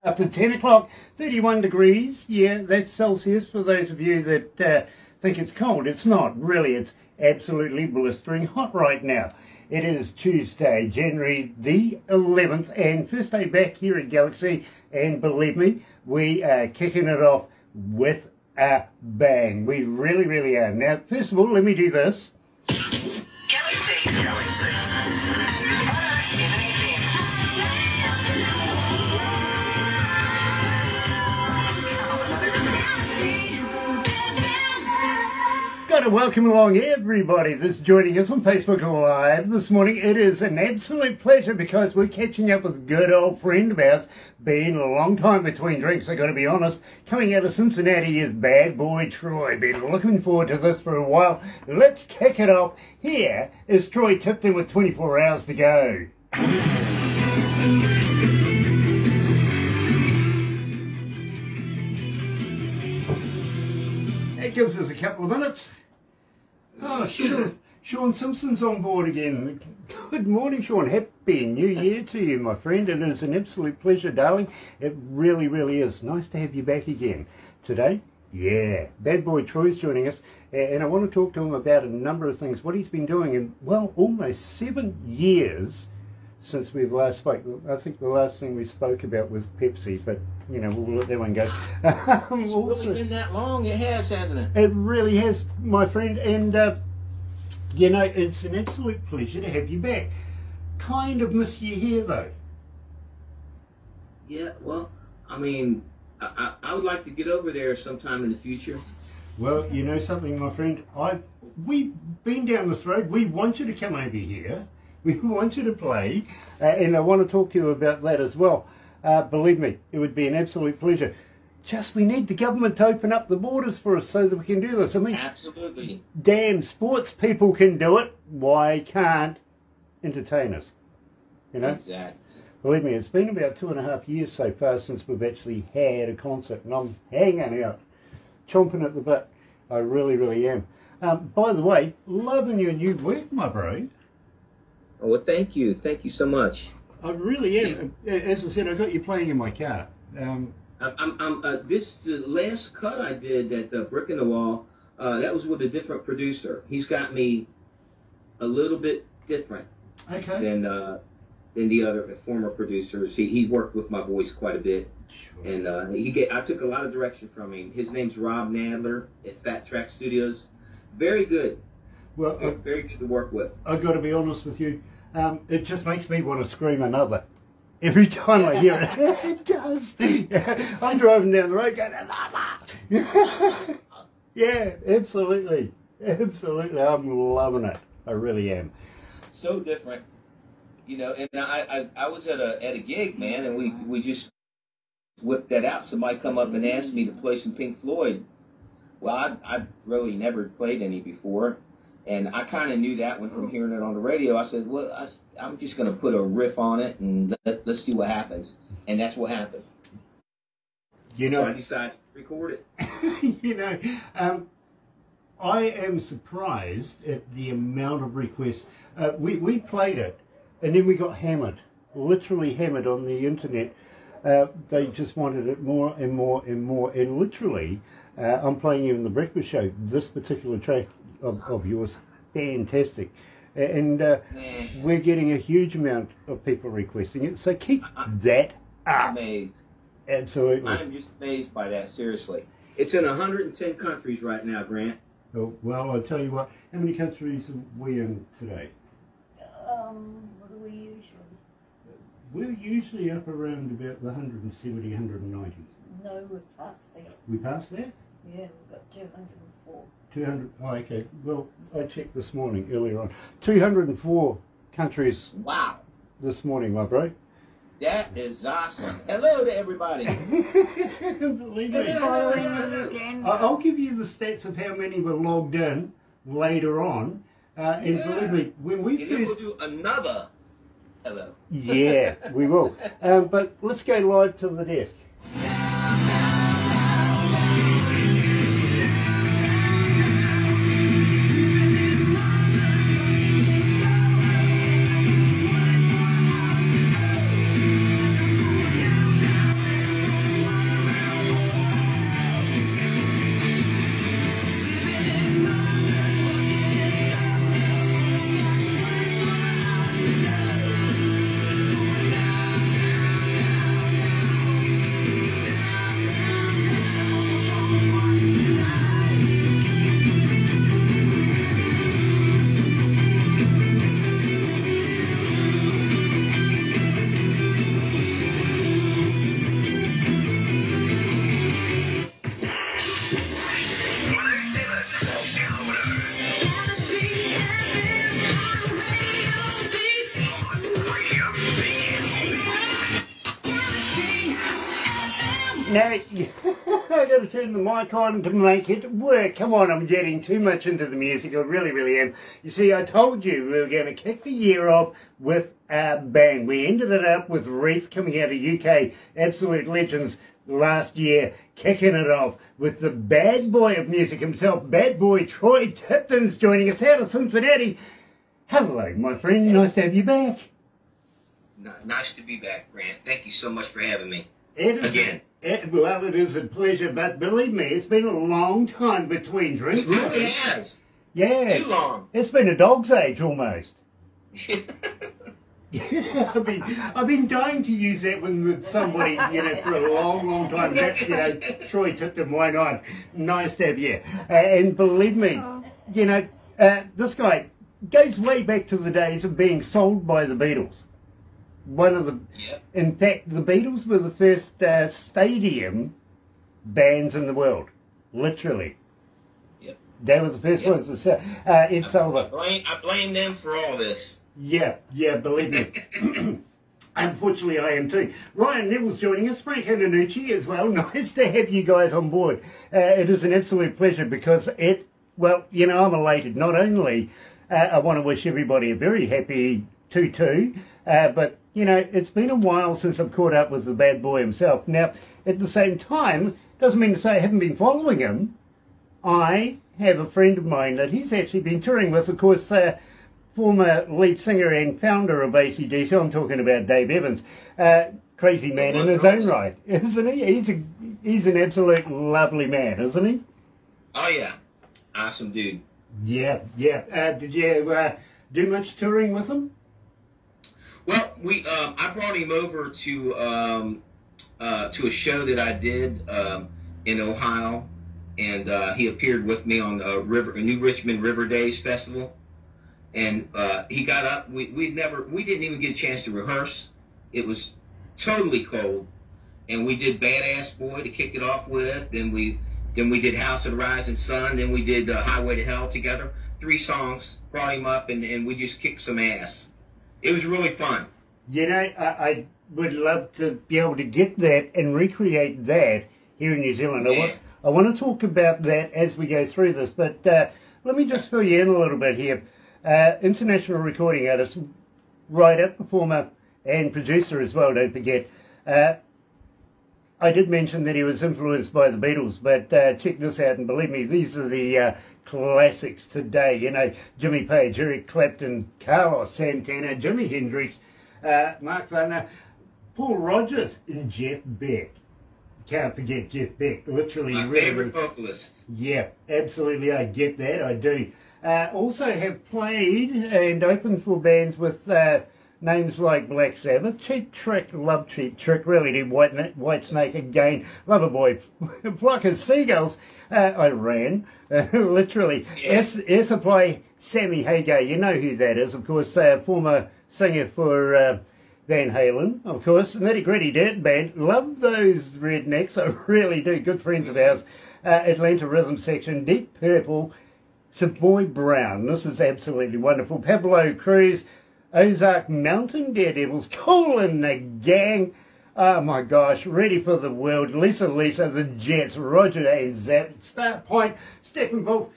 Up to 10 o'clock, 31 degrees. Yeah, that's Celsius for those of you that think it's cold. It's not, really. It's absolutely blistering hot right now. It is Tuesday, January the 11th, and first day back here at Galaxy, and believe me, we are kicking it off with a bang. We really, really are. Now, first of all, let me do this. Galaxy 107fm. Got to welcome along everybody that's joining us on Facebook Live this morning. It is an absolute pleasure because we're catching up with a good old friend of ours. Been a long time between drinks, I got to be honest. Coming out of Cincinnati is Bad Boy Troy. Been looking forward to this for a while. Let's kick it off. Here is Troy Tipton with 24 hours to go. That gives us a couple of minutes. Oh, Sean Simpson's on board again. Good morning, Sean. Happy New Year to you, my friend. It is an absolute pleasure, darling. It really, really is. Nice to have you back again. Today, yeah, Bad Boy Troy's joining us, and I want to talk to him about a number of things, what he's been doing in, well, almost 7 years since we've last spoke. I think the last thing we spoke about was Pepsi, but you know, we'll let that one go. It's really been that long. It has, hasn't it? It really has, my friend, and you know, it's an absolute pleasure to have you back. Kind of miss you here, though. Yeah, well, I mean, I would like to get over there sometime in the future. Well, you know something, my friend, we've been down this road. We want you to come over here. We want you to play, and I want to talk to you about that as well. Believe me, it would be an absolute pleasure. Just we need the government to open up the borders for us so that we can do this. I mean, absolutely. Damn, sports people can do it. Why can't entertainers? You know? Exactly. Believe me, it's been about 2.5 years so far since we've actually had a concert, and I'm hanging out, chomping at the bit. I really, really am. By the way, loving your new work, my bro. Oh, well, thank you. Thank you so much. I really am. As I said, I got you playing in my car. This the last cut I did at Brick in the Wall. That was with a different producer. He's got me a little bit different than the other former producers. He worked with my voice quite a bit, sure. And I took a lot of direction from him. His name's Rob Nadler at Fat Track Studios. Very good. Well, very good to work with. I've got to be honest with you. It just makes me want to scream another. Every time I hear it, it does. I'm driving down the road going, another. Yeah, absolutely. Absolutely. I'm loving it. I really am. So different. You know, and I was at a gig, man, and we just whipped that out. Somebody come up and asked me to play some Pink Floyd. Well, I really never played any before. And I kind of knew that one from hearing it on the radio. I said, well, I'm just going to put a riff on it and let's see what happens. And that's what happened. You know, so I decided to record it. You know, I am surprised at the amount of requests. We played it and then we got hammered, literally hammered on the internet. They just wanted it more and more and more. And literally, I'm playing you in the breakfast show, this particular track of yours, fantastic, and we're getting a huge amount of people requesting it, so keep that up. I'm amazed. Absolutely. I'm just amazed by that, seriously. It's in 110 countries right now, Grant. Oh, well, I'll tell you what, how many countries are we in today? What are we usually? We're usually up around about the 170, 190. No, we're past that. We passed that? Yeah, we've got 204. 200, oh, okay. Well, I checked this morning, earlier on. 204 countries. Wow. This morning, my bro. That is awesome. Hello to everybody. Believe me. I'll give you the stats of how many were logged in later on. And believe me, when we and first... we'll do another hello. Yeah, we will. But let's go live to the desk. Now, I got to turn the mic on to make it work. Come on, I'm getting too much into the music. I really, really am. You see, I told you we were going to kick the year off with a bang. We ended it up with Reef coming out of UK, Absolute Legends, last year, kicking it off with the bad boy of music himself, bad boy Troy Tipton's joining us out of Cincinnati. Hello, my friend. Nice to have you back. Nice to be back, Grant. Thank you so much for having me. Again. Well, it is a pleasure, but believe me, it's been a long time between drinks. It really has. Yeah. Too long. It's been a dog's age almost. I've been dying to use that one with somebody, for a long, long time. That, Troy Tipton, why not? Nice to have you. And believe me, this guy goes way back to the days of being sold by the Beatles. In fact, the Beatles were the first stadium bands in the world, literally. Yep. They were the first ones to sell. Ed Sullivan. I blame them for all this. Yeah, believe me. Unfortunately, I am too. Ryan Neville's joining us, Frank Antonucci as well. Nice to have you guys on board. It is an absolute pleasure because I'm elated. Not only I want to wish everybody a very happy 2-2, but it's been a while since I've caught up with the bad boy himself. Now, at the same time, doesn't mean to say I haven't been following him. I have a friend of mine that he's actually been touring with, of course, former lead singer and founder of AC/DC. I'm talking about Dave Evans. Crazy man in his own right, isn't he? He's an absolute lovely man, isn't he? Oh, yeah. Awesome dude. Yeah. Did you do much touring with him? Well, I brought him over to a show that I did in Ohio, and he appeared with me on New Richmond River Days Festival. And he got up. We didn't even get a chance to rehearse. It was totally cold, and we did Badass Boy to kick it off with. Then we did House of the Rising Sun. Then we did Highway to Hell together. 3 songs. Brought him up, and we just kicked some ass. It was really fun. I would love to be able to get that and recreate that here in New Zealand. Yeah. I want to talk about that as we go through this, but let me just fill you in a little bit here. International recording artist, writer, performer, and producer as well, don't forget. I did mention that he was influenced by the Beatles, but check this out, and believe me, these are the classics today. Jimmy Page, Eric Clapton, Carlos Santana, Jimi Hendrix, Mark Wagner, Paul Rodgers, and Jeff Beck. Can't forget Jeff Beck, literally. My favorite vocalist. Yeah, absolutely, I get that, I do. Also have played and opened for bands with names like Black Sabbath, Cheap Trick, love Cheap Trick, really do, White Snake again, Loverboy, Flock of Seagulls, I ran, literally. Yeah. Air Supply, Sammy Hagar, you know who that is, of course, former singer for Van Halen, of course, Nitty Gritty Dirt Band, love those rednecks, I really do, good friends of ours, Atlanta Rhythm Section, Deep Purple, Savoy Brown, this is absolutely wonderful, Pablo Cruz, Ozark Mountain Daredevils, Cool in the Gang, oh my gosh, Ready for the World, Lisa, The Jets, Roger and Zap, Start Point, Steppenwolf,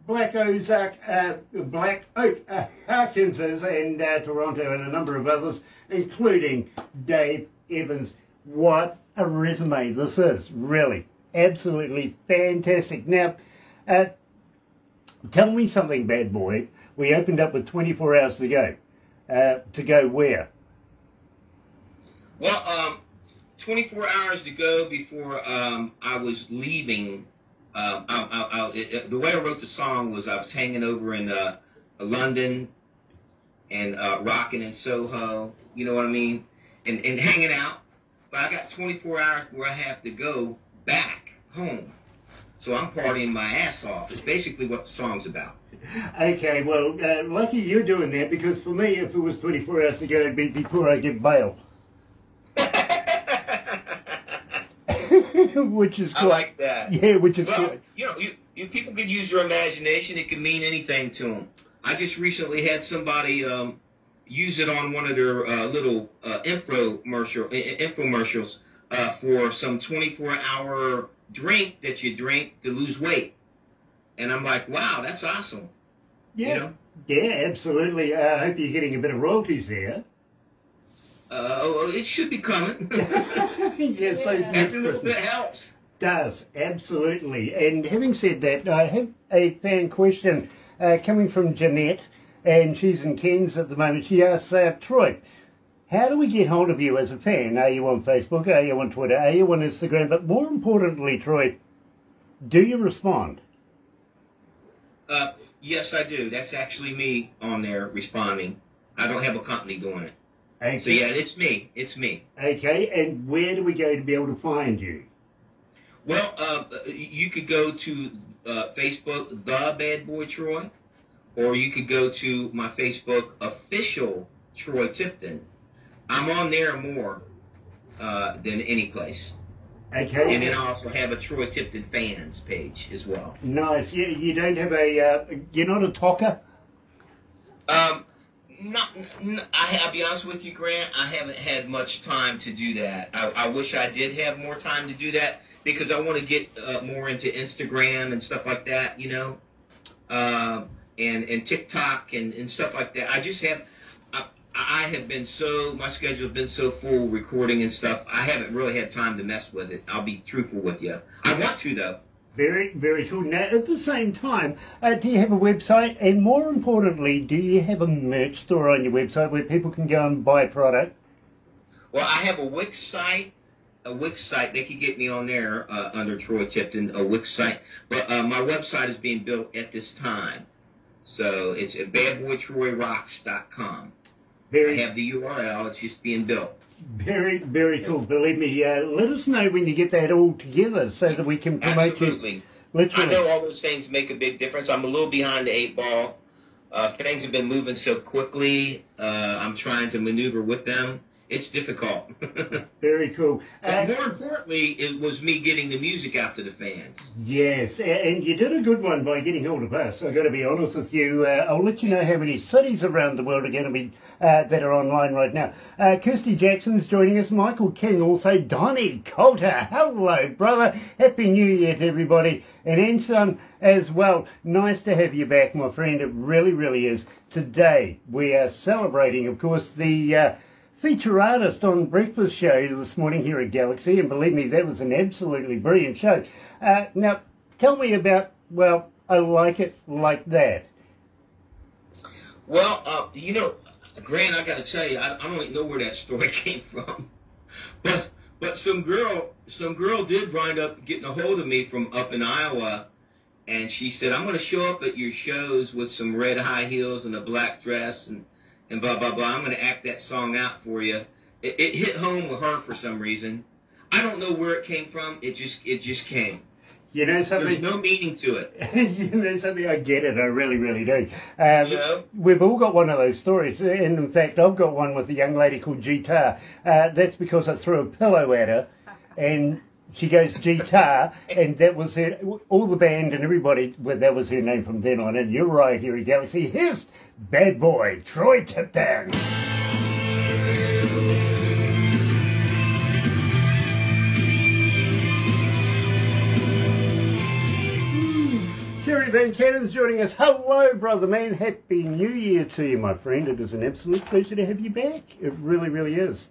Black Ozark, Black Oak, Arkansas, and Toronto, and a number of others, including Dave Evans. What a resume this is, really. Absolutely fantastic. Now, tell me something, bad boy. We opened up with 24 hours to go. To go where? Well, 24 hours to go before I was leaving. The way I wrote the song was I was hanging over in London and rocking in Soho, you know what I mean, and hanging out. But I got 24 hours where I have to go back home. So I'm partying my ass off. It's basically what the song's about. Okay, well, lucky you're doing that, because for me, if it was 24 hours to go, it'd be before I get bail. Which is quite, I like that. Yeah, which is quite. You people can use your imagination. It can mean anything to them. I just recently had somebody use it on one of their little infomercials for some 24-hour drink that you drink to lose weight. And I'm like, wow, that's awesome. Yeah, You know? yeah, absolutely. I hope you're getting a bit of royalties there. It should be coming. Yes, those next Every little Christmas. bit helps. Does, absolutely. And having said that, I have a fan question coming from Jeanette, and she's in Cairns at the moment. She asks, Troy, how do we get hold of you as a fan? Are you on Facebook? Are you on Twitter? Are you on Instagram? But more importantly, Troy, do you respond? Yes, I do. That's actually me on there responding. I don't have a company doing it. Okay. So, yeah, it's me. It's me. Okay, and where do we go to be able to find you? Well, you could go to Facebook, The Bad Boy Troy, or you could go to my Facebook, Official Troy Tipton. I'm on there more than any place. Okay. And then I also have a Troy Tipton fans page as well. Nice. You don't have a, you're not a talker? I'll be honest with you, Grant, I haven't had much time to do that. I wish I did have more time to do that because I want to get more into Instagram and stuff like that, you know, and TikTok and stuff like that. I just have, I have been so, my schedule has been so full recording and stuff, I haven't really had time to mess with it. I'll be truthful with you. I want to, though. Very, very cool. Now, at the same time, do you have a website? And more importantly, do you have a merch store on your website where people can go and buy product? Well, I have a Wix site. They can get me on there under Troy Tipton, a Wix site. But my website is being built at this time. So it's at badboytroyrocks.com. I have the URL. It's just being built. Very, very cool. Believe me, let us know when you get that all together so that we can promote Absolutely. you. Literally. I know all those things make a big difference. I'm a little behind the 8 ball. Things have been moving so quickly. I'm trying to maneuver with them. It's difficult. Very cool. But more importantly, it was me getting the music out to the fans. Yes, and you did a good one by getting hold of us. I've got to be honest with you. I'll let you know how many cities around the world are going to be that are online right now. Kirsty Jackson's joining us. Michael King also. Donnie Coulter. Hello, brother. Happy New Year to everybody. And Anson as well. Nice to have you back, my friend. It really, really is. Today we are celebrating, of course, the feature artist on Breakfast Show this morning here at Galaxy, and believe me, that was an absolutely brilliant show. Now, tell me about, well, I Like It Like That. Well, you know, Grant, I got to tell you, I don't even know where that story came from, but some girl did wind up getting a hold of me from up in Iowa, and she said, I'm going to show up at your shows with some red high heels and a black dress and blah, blah, blah. I'm going to act that song out for you. It hit home with her for some reason. I don't know where it came from. It just came. You know something? There's no meaning to it. You know something? I get it. I really, really do. Yeah. We've all got one of those stories. And in fact, I've got one with a young lady called Guitar. That's because I threw a pillow at her and she goes Guitar, and that was her, all the band and everybody, well, that was her name from then on. And you're right, here at Galaxy. Here's Bad Boy Troy Tipton. Terry Van Cannon's joining us. Hello, brother man. Happy New Year to you, my friend. It is an absolute pleasure to have you back. It really, really is.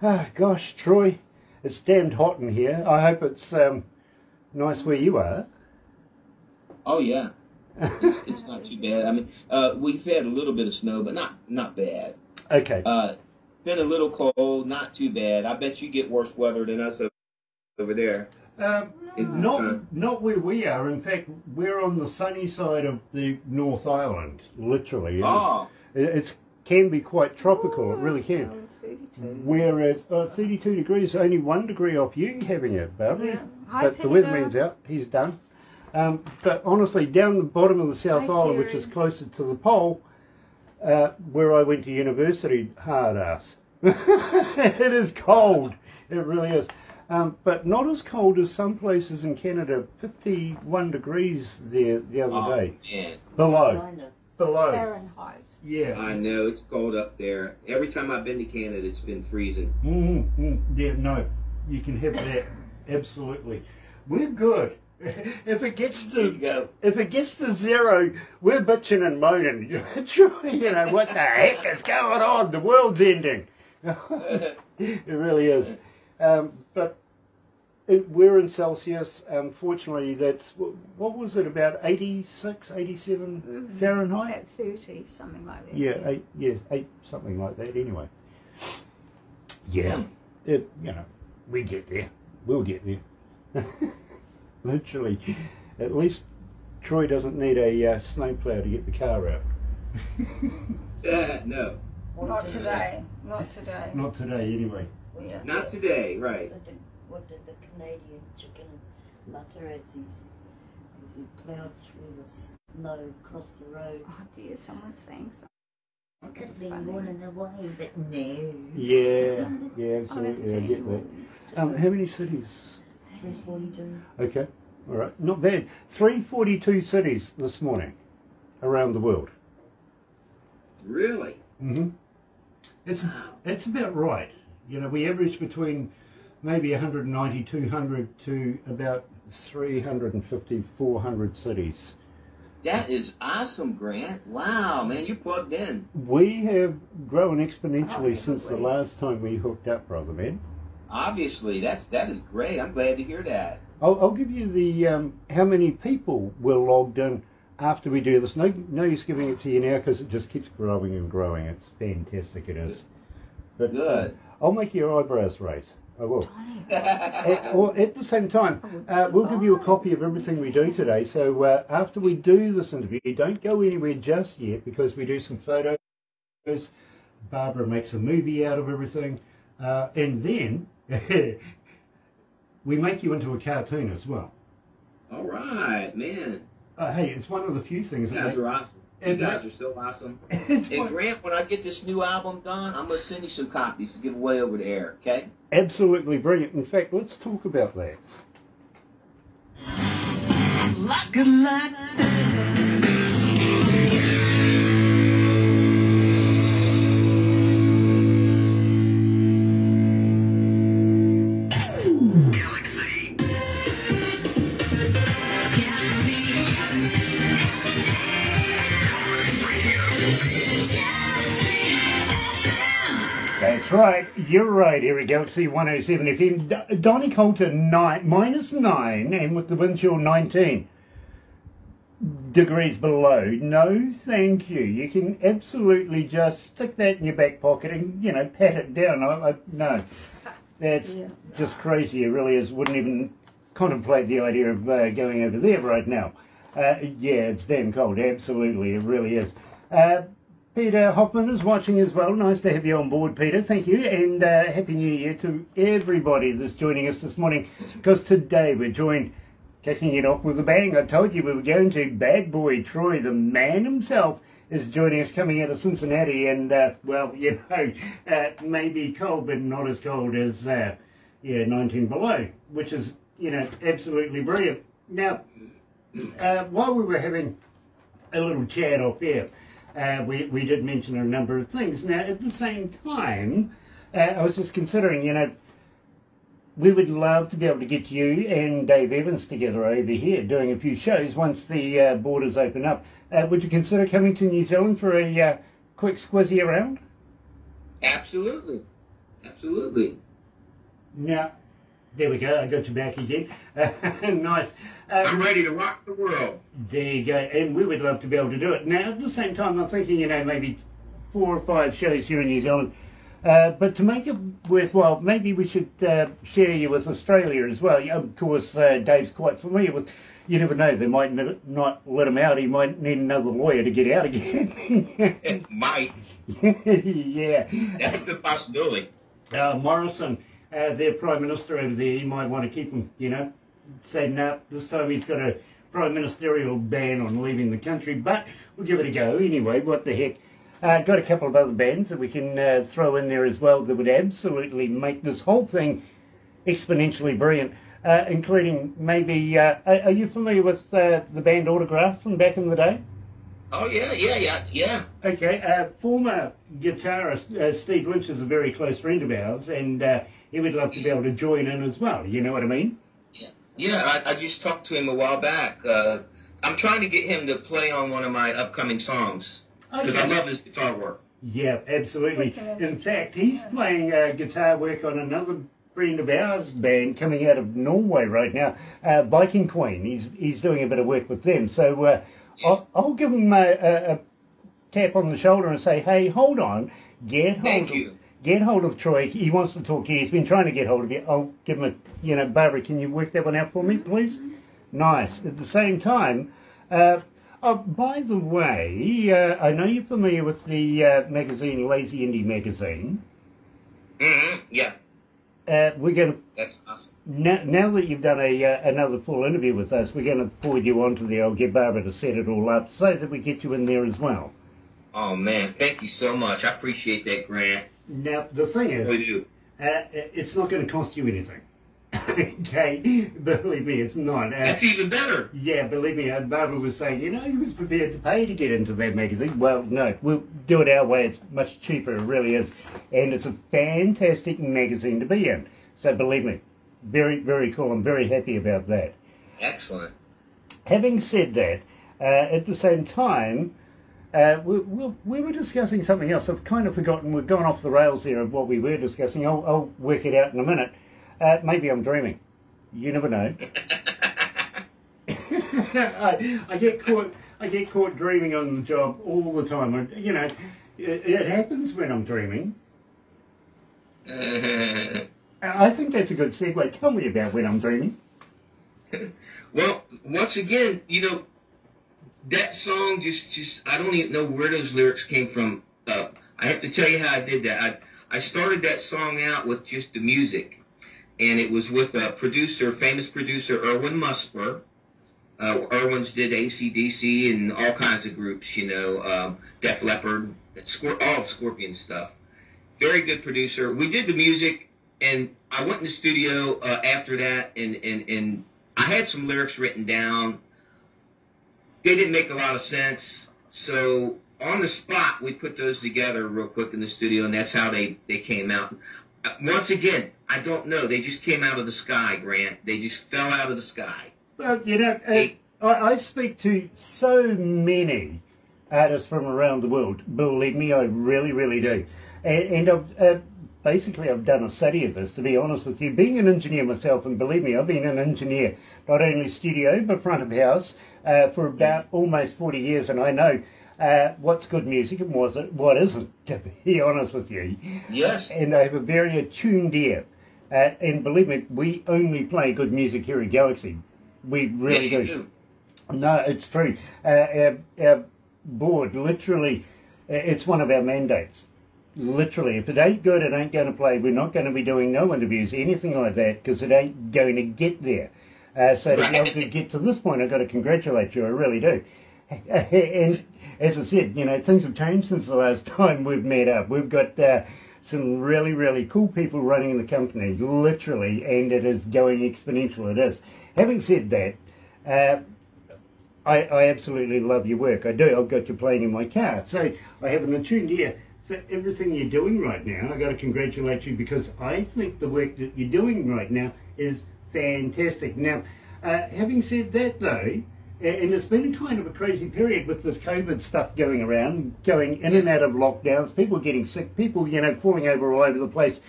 Ah, gosh, Troy, it's damned hot in here. I hope it's nice where you are. Oh, yeah. It's not too bad. I mean, we've had a little bit of snow, but not bad. Okay. Been a little cold, not too bad. I bet you get worse weather than us over there. Not where we are. In fact, we're on the sunny side of the North Island, literally. Oh. It can be quite tropical. It really can. 32. Whereas 32 degrees, only 1 degree off you having it, Barbara. Yeah. Hi, But the Peter. weatherman's out. He's done. But honestly, down the bottom of the South Hi, Island, which Terry. is closer to the pole, where I went to university, hard ass. It is cold. It really is. But not as cold as some places in Canada. 51 degrees there the other day. Man. Below. Minus. Below. Fahrenheit. Yeah. I know, it's cold up there. Every time I've been to Canada, it's been freezing. Yeah, no. you can have that. Absolutely. We're good. If it gets to 0, we're bitching and moaning. You know, what the heck is going on? The world's ending. It really is. But we're in Celsius. Unfortunately, that's, what was it, about 86, 87 Fahrenheit? At 30, something like that. Yeah, 8, something like that anyway. Yeah, you know, we get there. We'll get there. Literally. At least Troy doesn't need a snowplow to get the car out. No. Not today. Not today. Not today, anyway. Yeah. Not today, right. What did the Canadian chicken mutter as he plowed through the snow across the road? Oh dear, someone's saying something. I could have been running away, but no. Yeah, absolutely. I get that. How many cities? 342. Okay, all right, not bad. 342 cities this morning around the world. Really? Mm-hmm. That's about right. You know, we average between maybe 190, 200 to about 350, 400 cities. That is awesome, Grant. Wow, man, you plugged in. We have grown exponentially since the last time we hooked up, brother man. Obviously, that is great. I'm glad to hear that. I'll give you the how many people were logged in after we do this. No use giving it to you now because it just keeps growing and growing. It's fantastic, it is. But Good. I'll make your eyebrows raise. I will. At the same time, we'll give you a copy of everything we do today. So after we do this interview, don't go anywhere just yet because we do some photos. Barbara makes a movie out of everything. And then we make you into a cartoon as well. All right, man. Hey, it's one of the few things. You guys are awesome. You guys are so awesome. And Grant, when I get this new album done, I'm going to send you some copies to give away over the air, okay? Absolutely brilliant. In fact, let's talk about that. Good luck. Galaxy. That's right. You're right. Here at galaxy107fm. Donny Coulter -9, and with the wind chill 19 degrees below. No, thank you. You can absolutely just stick that in your back pocket and, you know, pat it down. No, that's just crazy. It really is. Wouldn't even contemplate the idea of going over there right now. Yeah, it's damn cold. Absolutely, it really is. Peter Hoffman is watching as well. Nice to have you on board, Peter. Thank you. And Happy New Year to everybody that's joining us this morning. Because today we're joined, kicking it off with a bang. I told you we were going to. Bad boy Troy, the man himself, is joining us, coming out of Cincinnati. And, well, you know, maybe cold, but not as cold as, 19 below, which is, you know, absolutely brilliant. Now, while we were having a little chat off air, we did mention a number of things. Now, at the same time, I was just considering, you know, we would love to be able to get you and Dave Evans together over here doing a few shows once the borders open up. Would you consider coming to New Zealand for a quick squizzy around? Absolutely. Absolutely. Now, there we go. I got you back again. Nice. I'm ready to rock the world. There you go. And we would love to be able to do it. Now, at the same time, I'm thinking, you know, maybe 4 or 5 shows here in New Zealand. But to make it worthwhile, maybe we should share you with Australia as well. Of course, Dave's quite familiar with. You never know. They might not let him out. He might need another lawyer to get out again. It might. Yeah. That's the possibility. Morrison, their Prime Minister over there, he might want to keep him, you know, say, no, this time he's got a prime ministerial ban on leaving the country, but we'll give it a go anyway. What the heck. Got a couple of other bands that we can throw in there as well that would absolutely make this whole thing exponentially brilliant, including maybe, are you familiar with the band Autograph from back in the day? Oh, yeah. Okay, former guitarist Steve Lynch is a very close friend of ours, and he would love to be able to join in as well. You know what I mean? Yeah, I just talked to him a while back. I'm trying to get him to play on one of my upcoming songs because I love his guitar work. Yeah, absolutely. In fact, he's playing guitar work on another friend of ours band coming out of Norway right now, Viking Queen. He's doing a bit of work with them. So I'll give him a tap on the shoulder and say, hey, hold on, get hold of Troy. He wants to talk to you. He's been trying to get hold of you. I'll give him a, Barbara, can you work that one out for me, please? Nice. At the same time, by the way, I know you're familiar with the magazine, Lazy Indie Magazine. Mm-hmm, yeah. We're going to... That's awesome. Now that you've done another full interview with us, we're going to forward you onto there. I'll get Barbara to set it all up so that we get you in there as well. Oh, man, thank you so much. I appreciate that, Grant. Now, the thing is, it's not going to cost you anything. Okay, believe me, it's not. That's even better. Yeah, believe me, Barbara was saying, he was prepared to pay to get into that magazine. Well, no, we'll do it our way. It's much cheaper, it really is. And it's a fantastic magazine to be in. So believe me, very, very cool. I'm very happy about that. Excellent. Having said that, at the same time, we were discussing something else. I've kind of forgotten. We've gone off the rails there of what we were discussing. I'll work it out in a minute. Maybe I'm dreaming. You never know. I get caught dreaming on the job all the time. It happens when I'm dreaming. I think that's a good segue. Tell me about when I'm dreaming. Well, once again, that song just I don't even know where those lyrics came from. I have to tell you how I did that. I started that song out with just the music. And it was with a famous producer, Erwin Musper. Erwin's did AC/DC and all kinds of groups, Def Leppard, all Scorpion stuff. Very good producer. We did the music, and I went in the studio after that, and I had some lyrics written down. They didn't make a lot of sense, so on the spot, we put those together real quick in the studio, and that's how they came out. Once again, I don't know. They just came out of the sky, Grant. They just fell out of the sky. Well, I speak to so many artists from around the world. Believe me, I really, really do. And I've done a study of this, to be honest with you. Being an engineer myself, and believe me, I've been an engineer, not only studio, but front of house, for about almost 40 years, and I know what's good music and what isn't, to be honest with you. Yes. And I have a very attuned ear. And believe me, we only play good music here at Galaxy. We really do. No, it's true. Our board, literally, it's one of our mandates. Literally, if it ain't good, it ain't going to play. We're not going to be doing no interviews, anything like that, because it ain't going to get there. So to be able to get to this point, I've got to congratulate you. I really do. And as I said, things have changed since the last time we've met up. We've got some really, really cool people running the company, literally, and it is going exponential. It is. Having said that, I absolutely love your work. I do. I've got you playing in my car. So I have an attuned ear for everything you're doing right now. I've got to congratulate you because I think the work that you're doing right now is fantastic. Now, having said that, though, and it's been kind of a crazy period with this COVID stuff going around, going in and out of lockdowns, people getting sick, people, falling over all over the place,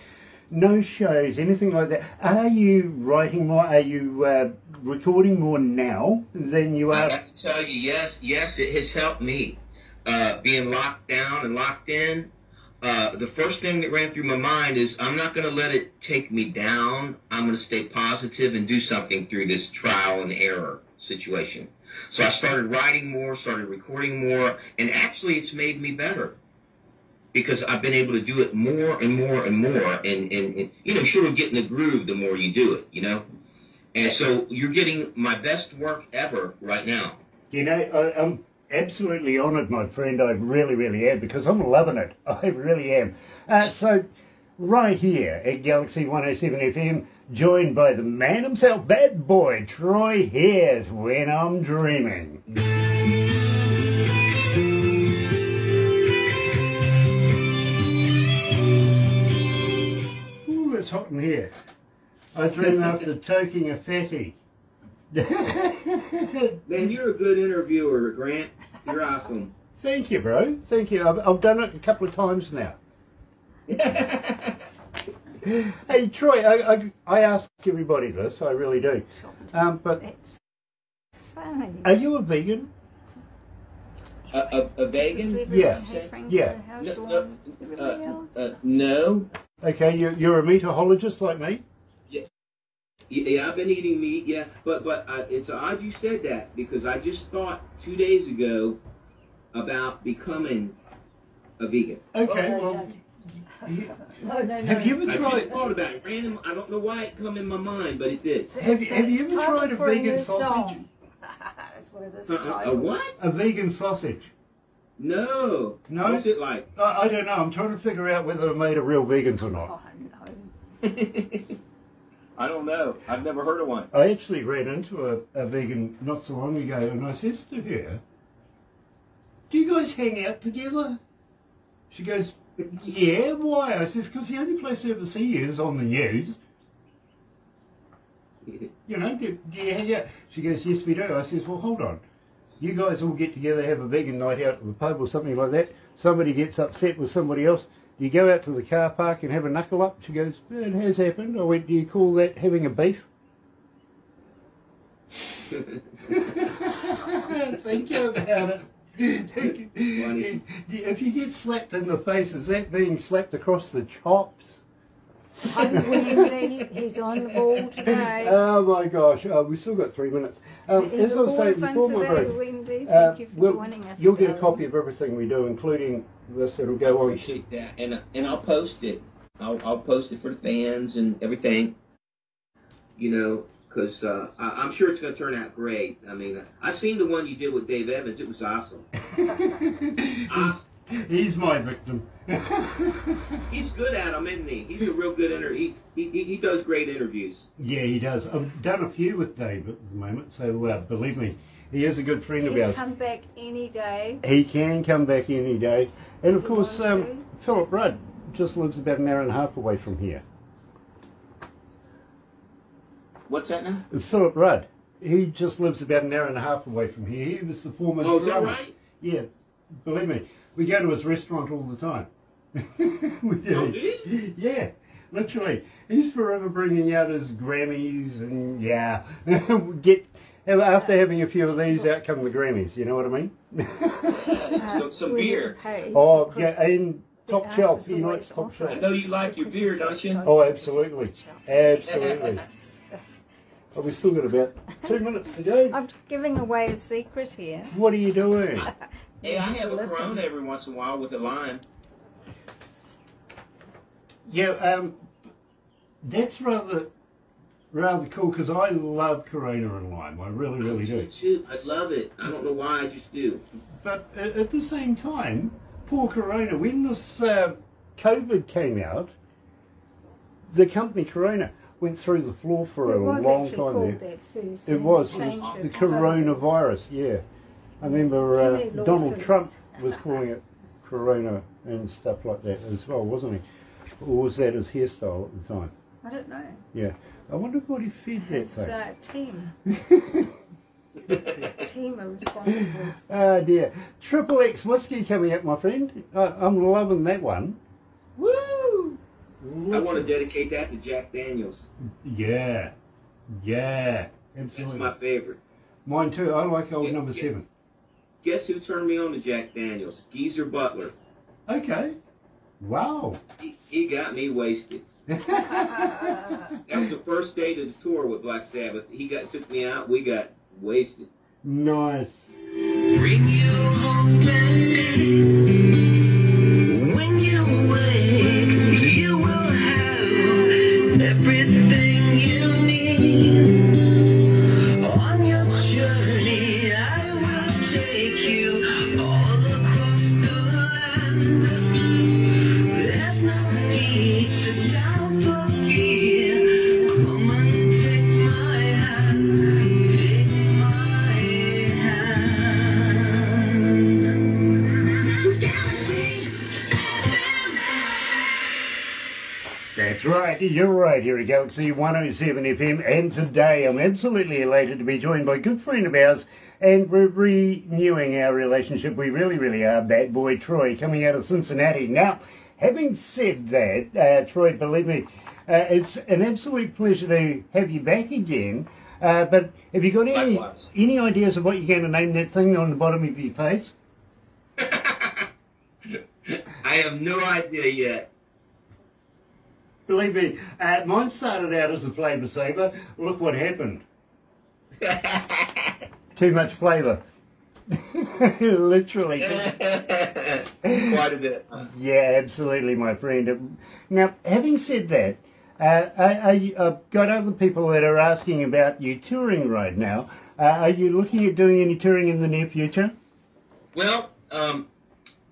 no shows, anything like that. Are you writing more? Are you recording more now than you are? I have to tell you, yes, it has helped me. Being locked down and locked in, the first thing that ran through my mind is I'm not going to let it take me down. I'm going to stay positive and do something through this trial and error situation. So I started writing more, started recording more, and actually it's made me better because I've been able to do it more and more and more. And sure, get in the groove the more you do it, And so you're getting my best work ever right now. I'm absolutely honoured, my friend. I really, really am, because I'm loving it. I really am. So right here at Galaxy 107 FM, joined by the man himself, bad boy Troy. Here's When I'm Dreaming. hot in here. I dream after toking a fatty. Man, you're a good interviewer, Grant. You're awesome. Thank you, bro. Thank you. I've done it a couple of times now. Hey, Troy, I ask everybody this, I really do. But It's funny. are you a vegan? A vegan? Yeah. Yeah. No. Okay, you're a meatologist like me? Yeah, I've been eating meat, yeah. But it's odd you said that, because I just thought 2 days ago about becoming a vegan. Okay, Oh, well, no. have you ever I tried? just thought about it. Random. I don't know why it come in my mind, but it did. Have you ever tried a vegan sausage? That's what it is. A what? A vegan sausage? No. No? What's it like? I don't know. I'm trying to figure out whether they're made of real vegans or not. Oh, no. I don't know. I've never heard of one. I actually ran into a vegan not so long ago, and I says to her, "Do you guys hang out together?" She goes, "Yeah, why?" I says, "Because the only place I ever see you is on the news. You know, do you hang out?" She goes, "Yes, we do." I says, "Well, hold on. You guys all get together, have a vegan night out at the pub or something like that. Somebody gets upset with somebody else. Do you go out to the car park and have a knuckle up?" She goes, "It has happened." I went, "Do you call that having a beef?" Think about it. If you get slapped in the face, is that being slapped across the chops? Unwillingly, he's on the ball today. Oh my gosh, we still got 3 minutes. He's As I a was saying ball before, fun my today, bro, Wendy. Thank you for joining us. you'll get a darling. copy of everything we do, including this. It'll I go on. appreciate that, and I'll post it. I'll post it for the fans and everything. You know, because I'm sure it's going to turn out great. I mean, I seen the one you did with Dave Evans. It was awesome. Awesome. He's my victim. He's good at them, isn't he? He's a real good he does great interviews. Yeah, he does. I've done a few with Dave at the moment, so believe me, he is a good friend of He'll ours. come back any day. He can come back any day. And of He course, wants to. Philip Rudd just lives about an hour and a half away from here. What's that now? Philip Rudd, he just lives about an hour and a half away from here. He was the former Oh, is that drummer. right? Yeah, believe me, we go to his restaurant all the time. We do. Oh, do you? Yeah, literally. He's forever bringing out his Grammys and yeah. After having a few of these, out come the Grammys. You know what I mean? Some we beer. never pay Oh, because yeah, and top the shelf. artists He always likes top offer I shelf. know you like your because beer, it's don't you? so Oh, good, just absolutely. watch out. Absolutely. Oh, we've still got about 2 minutes to go. I'm giving away a secret here. What are you doing? Hey, I have a Listen. Corona every once in a while with a lime. Yeah, that's rather cool because I love Corona and lime. I really do. Too. I love it. I don't know why, I just do. But at the same time, poor Corona, when this COVID came out, the company Corona went through the floor for It a was long actually time called there. that first. It and was changed the it to coronavirus, yeah. I remember Too many Donald lawsuits. Trump was calling it Corona and stuff like that as well, wasn't he? Or was that his hairstyle at the time? I don't know. Yeah. I wonder what he fed that His thing. team. Team are responsible. Oh dear. Triple X whiskey coming up, my friend. I'm loving that one. Woo! I want to dedicate that to Jack Daniels. Yeah. Yeah. That's Absolutely. my favorite. Mine too. I like old Yeah, number yeah. 7. Guess who turned me on to Jack Daniels? Geezer Butler. Okay. Wow. He got me wasted. That was the first day to the tour with Black Sabbath. He took me out. We got wasted. Nice. Bring you hope and peace. When you wake, you will have everything you need. On your journey, I will take you all across the land. There's no need to doubt or fear. Come and take my hand. Take my hand. That's right, you're right here at Galaxy 107 FM, and today I'm absolutely elated to be joined by a good friend of ours, and we're renewing our relationship. We really, really are. Bad boy Troy, coming out of Cincinnati. Now, having said that, Troy, believe me, it's an absolute pleasure to have you back again. But have you got any ideas of what you're going to name that thing on the bottom of your face? I have no idea yet. Believe me, mine started out as a flavour saver. Look what happened. Too much flavour. Literally. Quite a bit. Yeah, absolutely, my friend. Now, having said that, I've got other people that are asking about you touring right now. Are you looking at doing any touring in the near future? Well,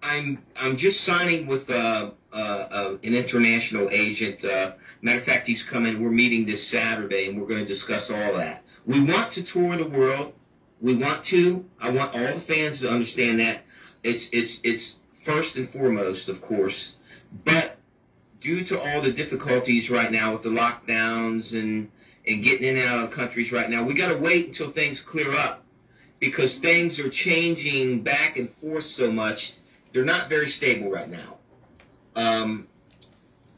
I'm just signing with an international agent. Matter of fact, he's coming. We're meeting this Saturday, and we're going to discuss all that. We want to tour the world. We want to. I want all the fans to understand that it's first and foremost, of course. But due to all the difficulties right now with the lockdowns and getting in and out of countries right now, we got to wait until things clear up, because things are changing back and forth so much. They're not very stable right now.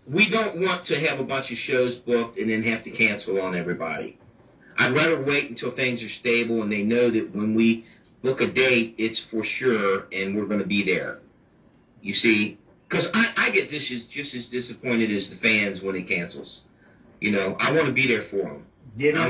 We don't want to have a bunch of shows booked and then have to cancel on everybody. I'd rather wait until things are stable and they know that when we book a date, it's for sure and we're going to be there. You see, because I get just as disappointed as the fans when it cancels. You know, I want to be there for them. You know,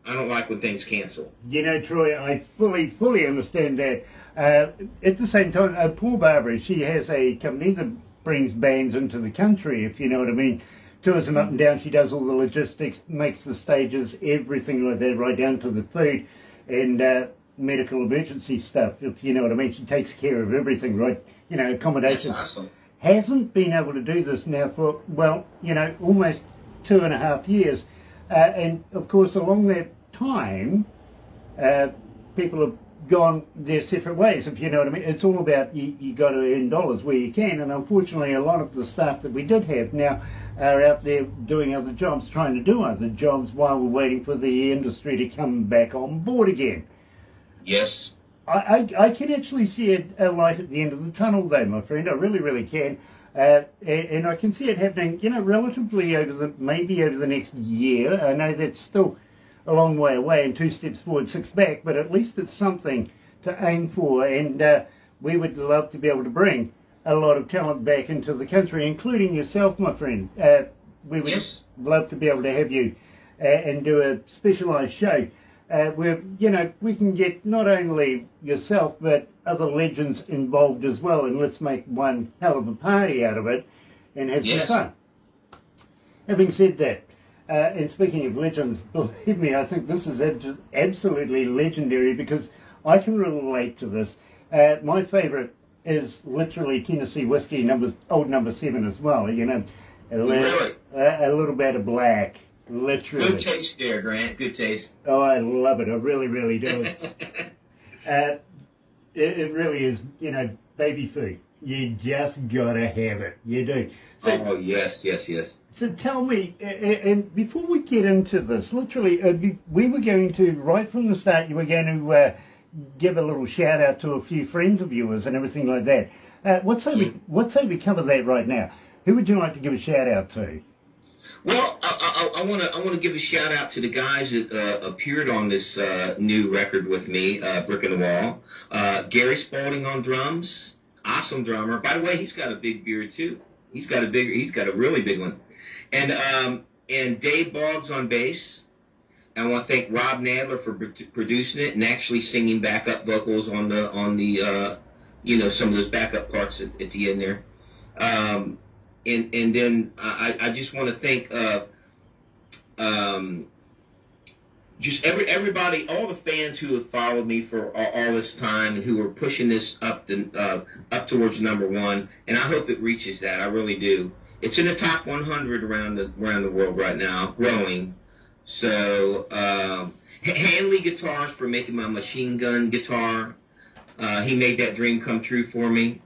I don't like when things cancel. You know, Troy, I fully understand that. At the same time, poor Barbara, she has a company that brings bands into the country, if you know what I mean. Tours them up and down. She does all the logistics, makes the stages, everything like that, right down to the food and medical emergency stuff, if you know what I mean. She takes care of everything, right? You know, accommodation. That's awesome. Hasn't been able to do this now for, well, you know, almost 2.5 years. And, of course, along that time, people have gone their separate ways, if you know what I mean. It's all about you got to earn dollars where you can, and unfortunately a lot of the staff that we did have now are out there doing other jobs, trying to do other jobs while we're waiting for the industry to come back on board again. Yes. I can actually see a light at the end of the tunnel though, my friend. I really, really can. And I can see it happening, you know, relatively maybe over the next year. I know that's still a long way away and 2 steps forward, 6 back, but at least it's something to aim for, and we would love to be able to bring a lot of talent back into the country, including yourself, my friend. We would love to be able to have you and do a specialised show where, you know, we can get not only yourself but other legends involved as well, and let's make one hell of a party out of it and have some fun. Having said that, and speaking of legends, believe me, I think this is absolutely legendary because I can relate to this. My favourite is literally Tennessee whiskey, old number 7 as well. You know, a little bit of black, literally. Good taste there, Grant. Good taste. Oh, I love it. I really, really do. It really is, you know, baby food. You just gotta have it. You do. So, oh, yes. So tell me, and before we get into this, literally, we were going to, right from the start, you were going to give a little shout out to a few friends of yours and everything like that. What say we cover that right now? Who would you like to give a shout out to? Well, I want to give a shout out to the guys that appeared on this new record with me, Brick in the Wall. Gary Spalding on drums, awesome drummer. By the way, he's got a big beard too. He's got a really big one. And Dave Boggs on bass. I want to thank Rob Nadler for producing it and actually singing backup vocals on the you know, some of those backup parts at the end there. And then I just want to thank just everybody, all the fans who have followed me for all this time and who are pushing this up towards #1. And I hope it reaches that. I really do. It's in the top 100 around the world right now, growing. So Hanley Guitars for making my machine gun guitar. He made that dream come true for me.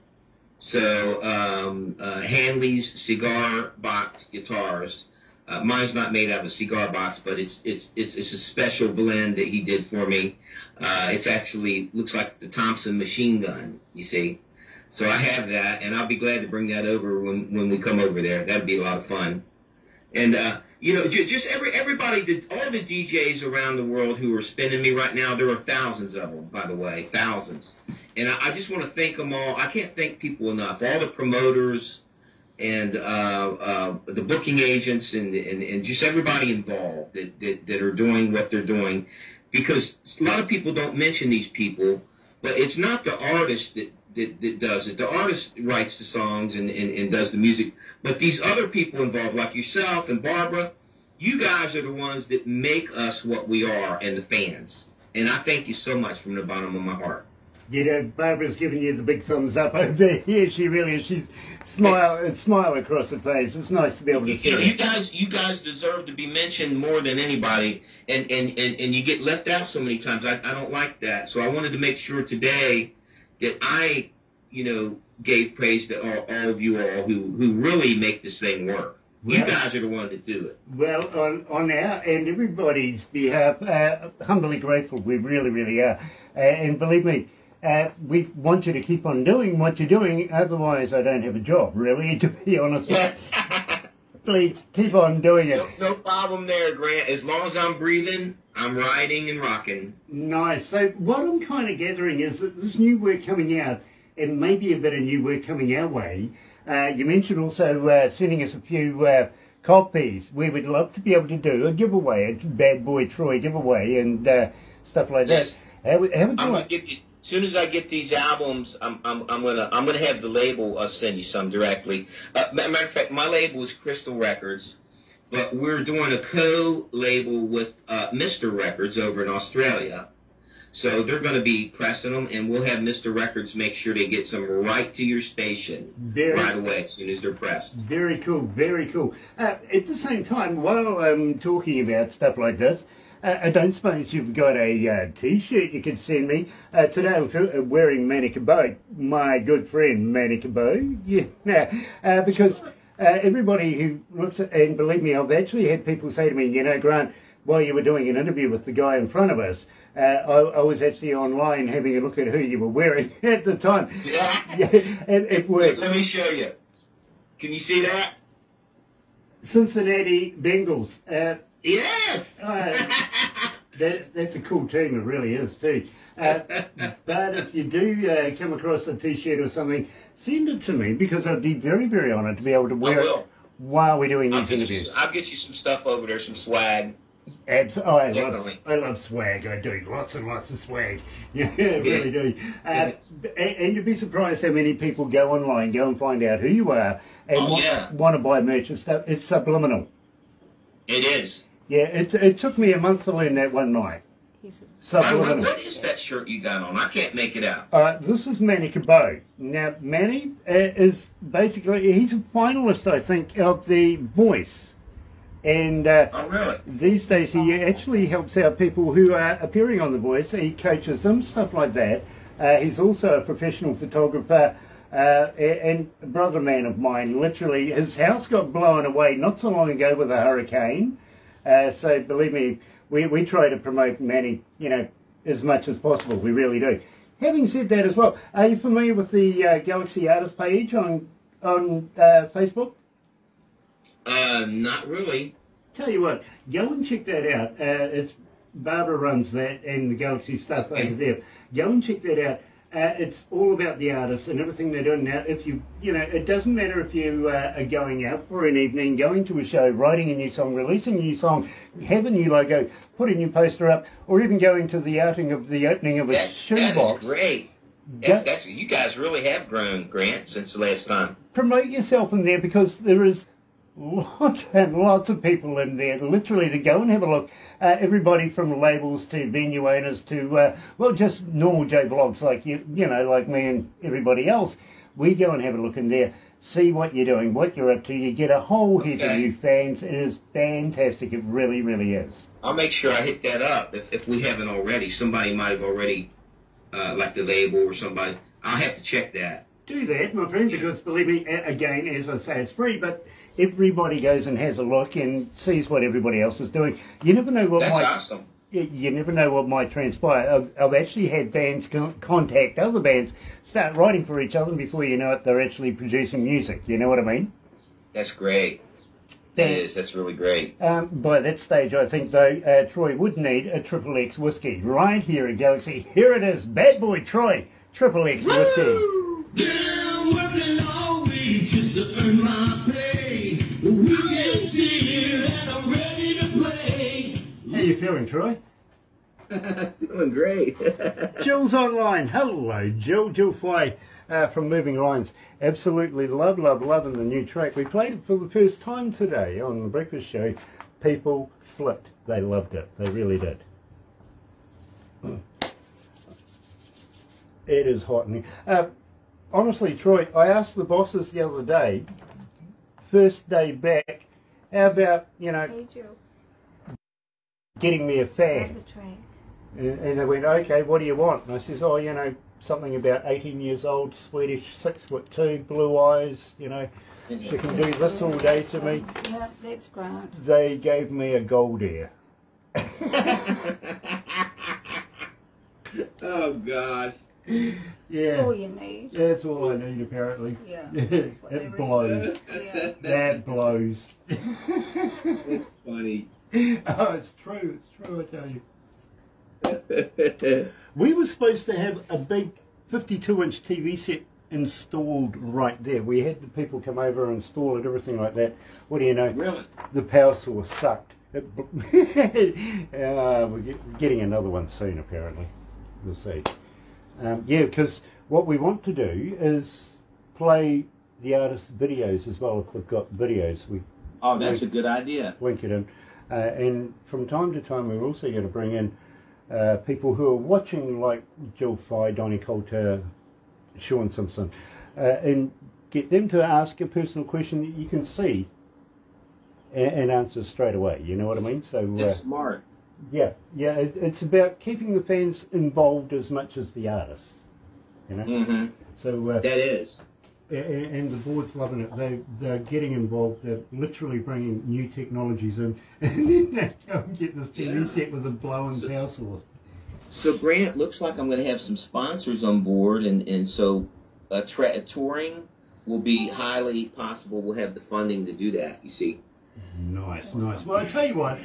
So Hanley's cigar box guitars. Mine's not made out of a cigar box, but it's a special blend that he did for me. It's actually looks like the Thompson machine gun, you see. So I have that, and I'll be glad to bring that over when we come over there. That'd be a lot of fun. And just everybody, all the DJs around the world who are spinning me right now, there are thousands of them, by the way, thousands. And I just want to thank them all. I can't thank people enough. All the promoters and the booking agents and just everybody involved that are doing what they're doing, because a lot of people don't mention these people, but it's not the artist that does it. The artist writes the songs and does the music, but these other people involved, like yourself and Barbara, you guys are the ones that make us what we are, and the fans. And I thank you so much from the bottom of my heart. You know, Barbara's giving you the big thumbs up over there. Yeah, she really is. She's smile across her face. It's nice to be able to see it. You guys deserve to be mentioned more than anybody, and you get left out so many times. I don't like that. So I wanted to make sure today that I, gave praise to all of you all who really make this thing work. You guys are the ones that do it. Well, on our and everybody's behalf, humbly grateful. We really, really are. And believe me, we want you to keep on doing what you're doing. Otherwise, I don't have a job, really, to be honest. Please keep on doing it. No problem there, Grant. As long as I'm breathing, I'm riding and rocking. Nice. So what I'm kind of gathering is that there's new work coming out, and maybe a bit of new work coming our way. You mentioned also sending us a few copies. We would love to be able to do a giveaway, a Bad Boy Troy giveaway, and stuff like yes. that. How would you like? As soon as I get these albums, I'm gonna have the label send you some directly. Matter of fact, my label is Crystal Records, but we're doing a co-label with Mr. Records over in Australia. So they're going to be pressing them, and we'll have Mr. Records make sure they get some right to your station right away as soon as they're pressed. Very cool, very cool. At the same time, while I'm talking about stuff like this, I don't suppose you've got a T-shirt you could send me. Today I'm wearing Manny Cabot, my good friend Manny Cabot. Yeah, because everybody who looks at, and believe me, I've actually had people say to me, Grant, while you were doing an interview with the guy in front of us, I was actually online having a look at who you were wearing at the time. Yeah, it worked. Let me show you. Can you see that? Cincinnati Bengals. Yes! That's a cool team, it really is too. But if you do come across a T-shirt or something, send it to me, because I'd be very, very honoured to be able to wear it while we're doing these interviews. I'll get you some stuff over there, some swag. I love swag. I do lots and lots of swag. Yeah, I really do. And you'd be surprised how many people go online, go and find out who you are, and want to buy merch and stuff. It's subliminal. It is. Yeah, it took me a month to learn that one night. Subliminal. What is that shirt you got on? I can't make it out. This is Manny Cabot. Now, Manny is basically, he's a finalist, I think, of The Voice. And really? These days he actually helps out people who are appearing on The Voice. He coaches them, stuff like that. He's also a professional photographer and a brother man of mine. Literally, his house got blown away not so long ago with a hurricane. So believe me, we try to promote Manny, as much as possible. We really do. Having said that as well, are you familiar with the Galaxy Artist page on Facebook? Not really. Tell you what, go and check that out. It's Barbara runs that and the Galaxy stuff over there. Go and check that out. It's all about the artists and everything they're doing now. If it doesn't matter if you are going out for an evening, going to a show, writing a new song, releasing a new song, have a new logo, put a new poster up, or even going to the opening of a shoebox. That is great. That's you guys really have grown, Grant, since the last time. Promote yourself in there, because there is lots and lots of people in there, literally, to go and have a look. Everybody from labels to venue owners to, just normal Joe blogs like like me and everybody else. We go and have a look in there, see what you're doing, what you're up to. You get a whole heap of new fans. It is fantastic. It really, really is. I'll make sure I hit that up if we haven't already. Somebody might have already, like the label or somebody. I'll have to check that. do that, my friend, because believe me, again, as I say, it's free, but everybody goes and has a look and sees what everybody else is doing. You never know what That's might... awesome. You never know what might transpire. I've actually had bands contact other bands, start writing for each other, and before you know it, they're actually producing music. You know what I mean? That's great. That is. That's really great. By that stage, I think, though, Troy would need a Triple X whiskey. Right here at Galaxy. Here it is. Bad boy Troy. Triple X whiskey. Yeah, working all week just to earn my pay. The weekend's here and I'm ready to play. How you feeling, Troy? Feeling great. Jill's online. Hello, Jill. Jill Fry from Moving Lines. Absolutely loving the new track. We played it for the first time today on the breakfast show. People flipped. They loved it. They really did. It is hot in here. Honestly, Troy, I asked the bosses the other day, first day back, how about, you know, Hey, Jill. getting me a fan? Grab the track. And they went, okay, what do you want? And I says, oh, you know, something about 18 years old, Swedish, 6'2", blue eyes, you know, she can do this all day to me. Yeah, that's Grant. They gave me a gold ear. Oh, gosh. That's Yeah, all you need. that's all I need apparently. Yeah. That's what they It blows. Yeah. That blows. It's funny. Oh, it's true, I tell you. We were supposed to have a big 52-inch TV set installed right there. We had the people come over and install it, everything like that. What do you know? Really? The power source sucked. We're getting another one soon, apparently. We'll see. Yeah, because what we want to do is play the artist's videos as well. If they've got videos, we That's a good idea. link it in. And from time to time, we're also going to bring in people who are watching, like Jill Fye, Donnie Coulter, Sean Simpson, and get them to ask a personal question that you can see and answer straight away. You know what I mean? So That's smart. yeah, it's about keeping the fans involved as much as the artists. You know. Mm-hmm. So That is. and the board's loving it. They're getting involved. They're literally bringing new technologies in, and then they go and get this TV set with a blowing power source. So, Grant, looks like I'm going to have some sponsors on board, and so touring will be highly possible. We'll have the funding to do that, you see. Nice. Well, I tell you what,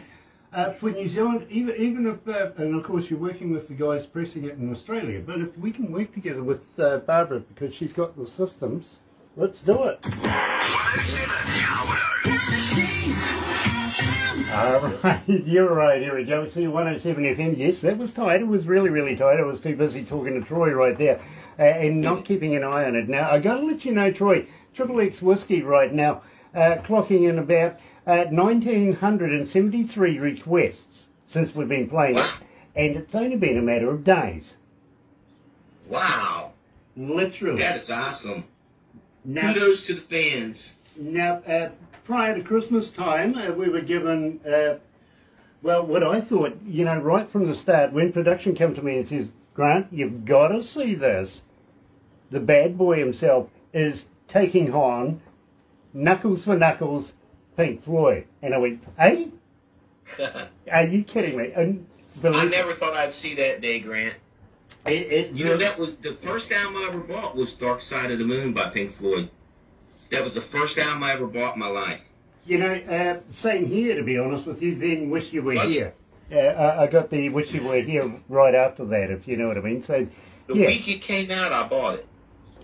for New Zealand, even if, and of course you're working with the guys pressing it in Australia, but if we can work together with Barbara, because she's got the systems, let's do it. Alright, you're right, here at Galaxy 107 FM. Yes, that was tight. It was really tight. I was too busy talking to Troy right there and not keeping an eye on it. Now, I got to let you know, Troy, Triple X Whiskey right now, clocking in about 1,973 requests since we've been playing it, and it's only been a matter of days. Wow. Literally. That is awesome. Now, Kudos to the fans. Now, prior to Christmas time, we were given, well, what I thought, you know, right from the start, when production came to me and says, Grant, you've got to see this. The bad boy himself is taking on Knuckles for Knuckles, Pink Floyd. And I went, eh? Are you kidding me? And I never thought I'd see that day, Grant. You know, that was the first album I ever bought was Dark Side of the Moon by Pink Floyd. That was the first album I ever bought in my life. You know, same here, to be honest with you, then Wish You Were Here. I got the Wish You Were Here right after that, if you know what I mean. So, the week it came out, I bought it.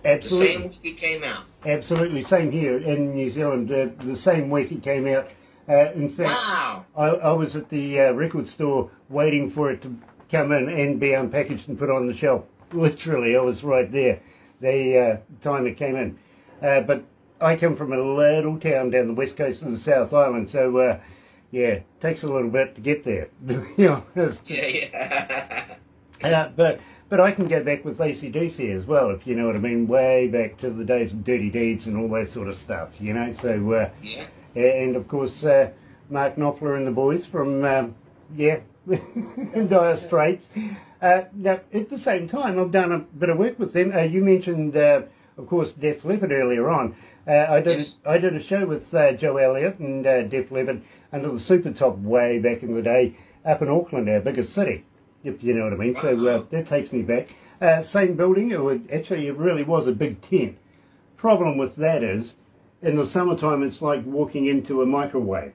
Absolutely. The same week it came out. Absolutely. Same here in New Zealand. The same week it came out. In fact, Wow. I was at the record store waiting for it to come in and be unpackaged and put on the shelf. Literally, I was right there the time it came in. But I come from a little town down the west coast of the South Island, so yeah, takes a little bit to get there. You know, Yeah. but I can go back with AC/DC as well, if you know what I mean, way back to the days of Dirty Deeds and all that sort of stuff, you know. So Yeah. and of course Mark Knopfler and the boys from Dire Straits. Now at the same time, I've done a bit of work with them. You mentioned of course, Def Leppard earlier on. I did a show with Joe Elliott and Def Leppard under the Super Top way back in the day up in Auckland, our biggest city, if you know what I mean. So that takes me back. Same building. It really was a big tent. Problem with that is, in the summertime, it's like walking into a microwave.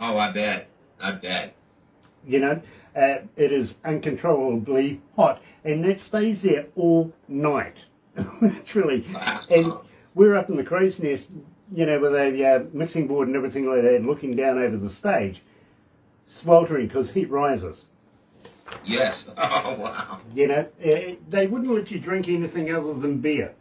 Oh, I bet. I bet. You know, it is uncontrollably hot, and that stays there all night, literally. Wow. And we're up in the crow's nest, you know, with a mixing board and everything like that, looking down over the stage, sweltering because heat rises. Yes. Oh, wow. You know, they wouldn't let you drink anything other than beer.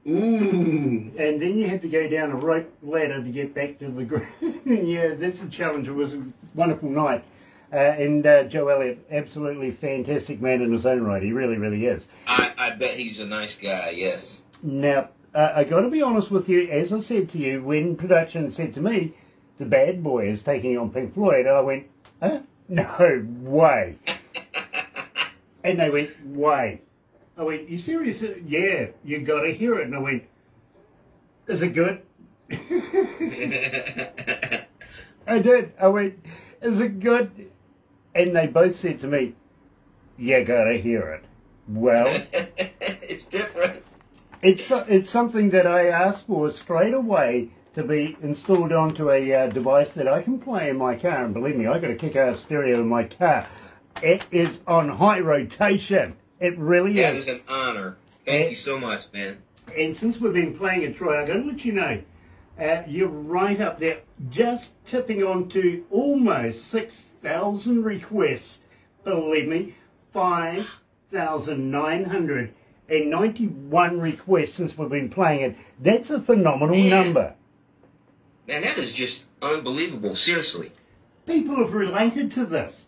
Ooh. And then you had to go down a rope ladder to get back to the ground. Yeah, that's a challenge. It was a wonderful night. And Joe Elliott, absolutely fantastic man in his own right. He really, really is. I bet he's a nice guy, yes. Now, I got to be honest with you, as I said to you, when production said to me, the bad boy is taking on Pink Floyd, I went, huh? No way. And they went, way. I went, you serious? Yeah, you got to hear it. And I went, is it good? I did. I went, is it good? And they both said to me, you got to hear it. Well, it's different. It's something that I asked for straight away to be installed onto a device that I can play in my car. And believe me, I got a kick-ass stereo in my car. It is on high rotation. It really That is. is an honor. Thank you so much, man. And since we've been playing it, Troy, I've got to let you know, you're right up there, just tipping on to almost 6,000 requests. Believe me, 5,991 requests since we've been playing it. That's a phenomenal number. Man, that is just unbelievable. Seriously. People have related to this.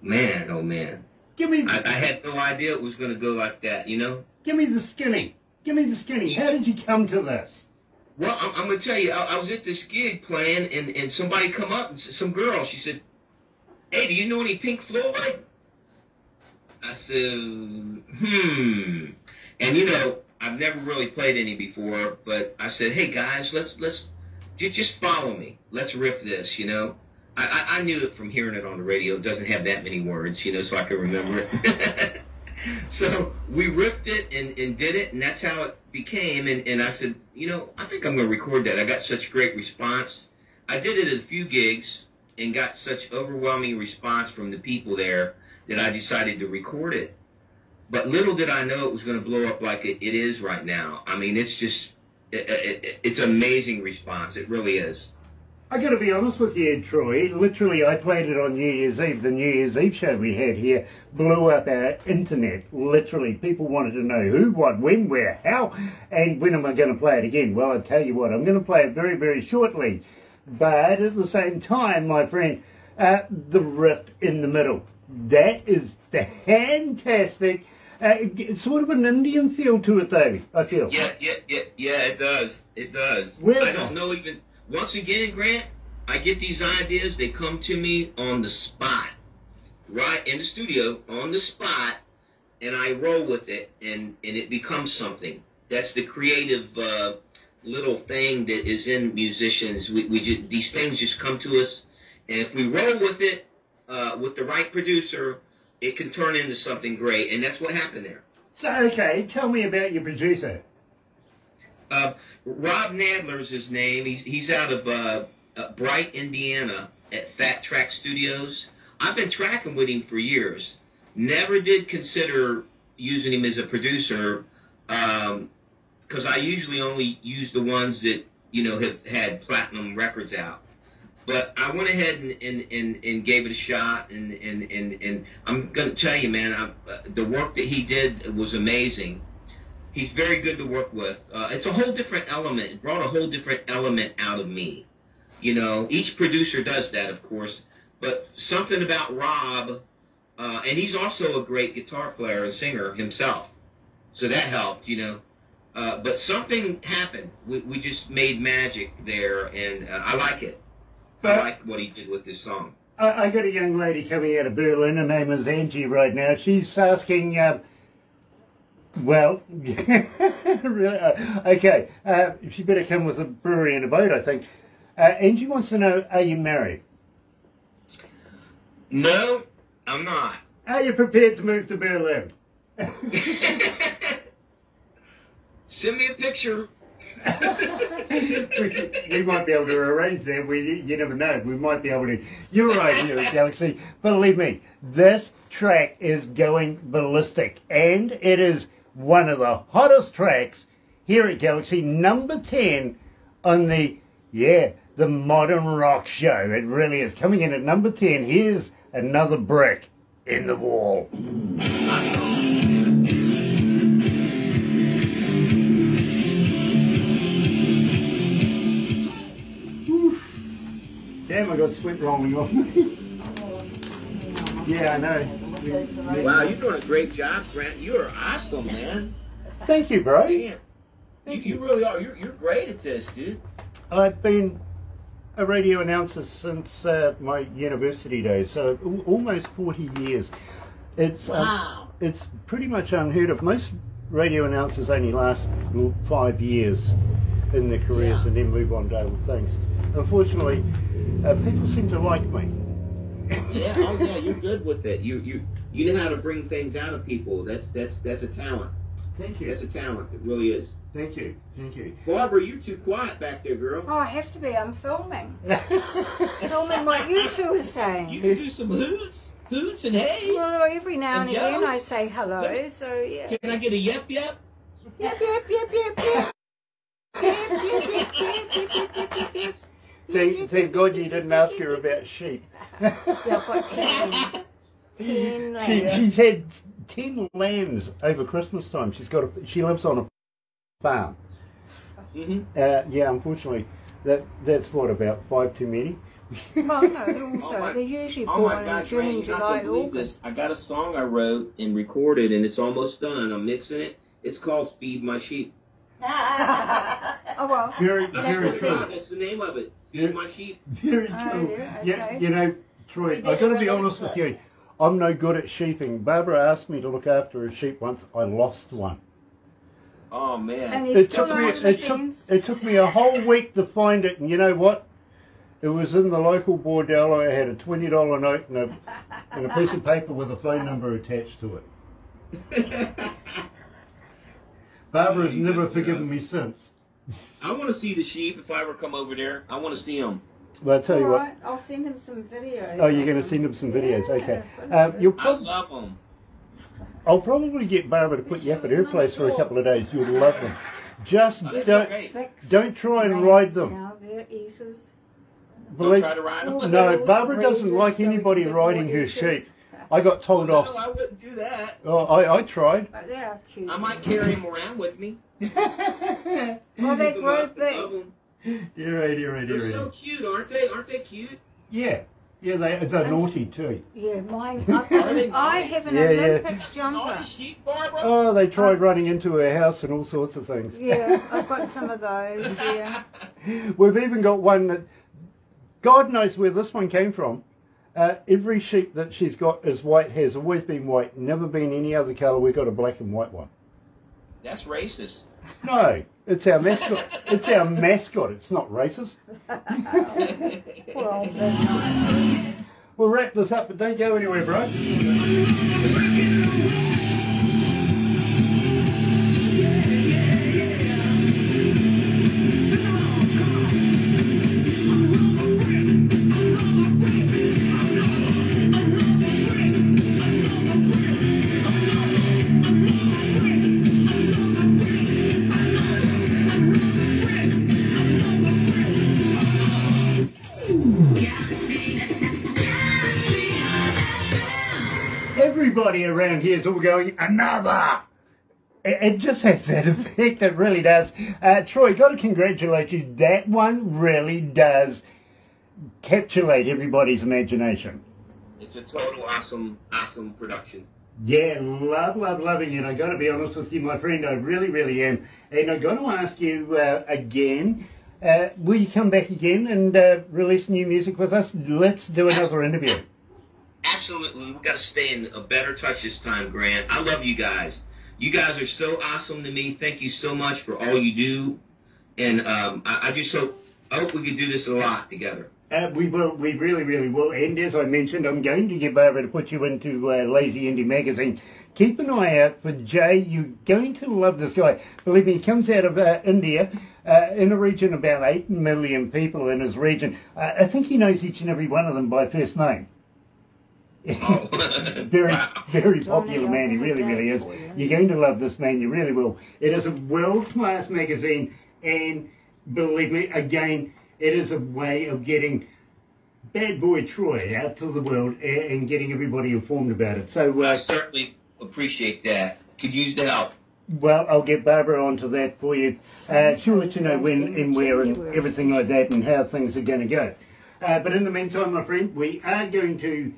Man, oh man. Give me, I had no idea it was going to go like that, you know? give me the skinny. Give me the skinny. How did you come to this? Well, I'm going to tell you, I was at this gig playing, and somebody come up, and some girl, she said, hey, do you know any Pink Floyd? I said, And, you know, I've never really played any before, but I said, hey, guys, let's just follow me. Let's riff this, you know? I knew it from hearing it on the radio. It doesn't have that many words, you know, so I can remember it. So we riffed it and did it, and that's how it became. And I said, you know, I think I'm going to record that. I got such great response. I did it at a few gigs and got such overwhelming response from the people there that I decided to record it. But little did I know it was going to blow up like it is right now. I mean, it's just, it's amazing response. It really is. I got to be honest with you, Troy. Literally, I played it on New Year's Eve. The New Year's Eve show we had here blew up our internet. Literally, people wanted to know who, what, when, where, how, and when am I going to play it again? Well, I tell you what, I'm going to play it very, very shortly. But at the same time, my friend, the riff in the middle, that is fantastic. It's sort of an Indian feel to it, though, I feel. Yeah, it does. It does. Where- I don't know even... Once again, Grant, I get these ideas. They come to me on the spot, right in the studio, on the spot, and I roll with it, and it becomes something. That's the creative little thing that is in musicians. We just, these things just come to us, and if we roll with it with the right producer, it can turn into something great, and that's what happened there. So, okay, tell me about your producer. Rob Nadler's his name. He's out of Bright, Indiana at Fat Track Studios. I've been tracking with him for years. Never did consider using him as a producer because I usually only use the ones that, you know, have had platinum records out. But I went ahead and gave it a shot, and I'm going to tell you, man, the work that he did was amazing. He's very good to work with. It's a whole different element. It brought a whole different element out of me. You know, each producer does that, of course, but something about Rob, and he's also a great guitar player and singer himself, so that helped, you know. But something happened. We just made magic there, and I like it. I like what he did with this song. I got a young lady coming out of Berlin. Her name is Angie right now. She's asking, well, Really? Okay, she better come with a brewery and a boat, I think. Angie wants to know, are you married? No, I'm not. Are you prepared to move to Berlin? Send me a picture. We might be able to arrange that. You never know. We might be able to. You're right here at Galaxy. Believe me, this track is going ballistic. And it is one of the hottest tracks here at Galaxy. Number 10 on the Modern Rock Show. It really is. Coming in at number 10. Here's another brick in the wall. Damn, I got sweat rolling off me. Yeah, I know. Wow, you're doing a great job, Grant. You are awesome, man. Thank you, bro. Man, you really are. You're great at this, dude. I've been a radio announcer since my university days, so almost 40 years. It's Wow. It's pretty much unheard of. Most radio announcers only last 5 years in their careers and then move on to other things. Unfortunately, people seem to like me. Yeah, oh yeah, you're good with it. You know how to bring things out of people. That's a talent. Thank you. That's a talent. It really is. Thank you. Thank you. Barbara, you're too quiet back there, girl. Oh, I have to be. I'm filming. Filming what you two are saying. You can do some hoots and hey. Well, every now and And again yells. I say hello, so yeah. Can I get a yep yep? Yep, yep, yep, yep, yep. Yep, yep, yep, yep, yep, yep, yep, yep. Thank God you didn't ask her about sheep. Yeah, I've got 10. 10 lambs. She's had 10 lambs over Christmas time. She lives on a farm. Mm-hmm. Yeah, unfortunately, that's what, about 5 too many. Well, no, also, they're usually Oh my born in God, June, Grant, you're not July, gonna believe August. this. I got a song I wrote and recorded, and it's almost done. I'm mixing it. It's called "Feed My Sheep." Oh, well. Very That's true. the name of it. Feed My Sheep. Very Oh, true. yeah, okay. You know, Troy, did I've got to a be release honest with it. you. I'm no good at sheeping. Barbara asked me to look after a sheep once. I lost one. Oh man. And he's It still took me. on the fence. It took me a whole week to find it, and you know what? It was in the local bordello. I had a $20 note and a piece of paper with a phone number attached to it. Barbara's You never just- forgiven me since. I want to see the sheep if I ever come over there. I want to see them. Well, I'll tell you All what. right, I'll send him some videos. Oh, you're going to send him some videos? Yeah, Okay. wonderful. You'll I love them. I'll probably get Barbara to put you up at her place for a couple of days. You'll love them. Just Oh, that's don't great. 6 don't try and lambs ride them. Now, they're eaters. Don't Believe, try to ride them. no, Little Barbara doesn't breeders, like so anybody they're riding more her eaters. sheep. I got told No, off. I wouldn't do that. Oh, I tried. But they are cute. I might carry them around with me. Well, they Keep 'em grow up and big. love 'em. You're right, you're right, They're you're so right. cute, aren't they? Aren't they cute? Yeah, they're naughty too. Yeah, mine. Are they I nice? have an Yeah, yeah. Olympic Naughty jumper. sheep, Barbara? Oh, they tried running into her house and all sorts of things. Yeah, I've got some of those. Yeah. We've even got one that, God knows where this one came from. Every sheep that she's got is white, has always been white, never been any other colour. We've got a black and white one. That's racist. No, it's our mascot. It's our mascot. It's not racist. Well, that's We'll wrap this up, but don't go anywhere, bro. Everybody around here is all going, another! It just has that effect, it really does. Troy, got to congratulate you. That one really does capsulate everybody's imagination. It's a total awesome production. Yeah, loving it. I got to be honest with you, my friend, I really am. And I got to ask you again, will you come back again and release new music with us? Let's do another interview. Absolutely. We've got to stay in a better touch this time, Grant. I love you guys. You guys are so awesome to me. Thank you so much for all you do. And I just hope we can do this a lot together. We will. We really, really will. And as I mentioned, I'm going to get Barbara to put you into Lazy Indie Magazine. Keep an eye out for Jay. You're going to love this guy. Believe me, he comes out of India, in a region of about 8 million people in his region. I think he knows each and every one of them by first name. Oh. Very, Wow. very Johnny, popular man. He that was a really, really day is. for you. You're going to love this man. You really will. It is a world-class magazine, and believe me, again, it is a way of getting Bad Boy Troy out to the world and getting everybody informed about it. So, I certainly appreciate that. Could use the help. well, I'll get Barbara onto that for you. She'll let you know when and where and everything like that and how things are going to go. But in the meantime, my friend, we are going to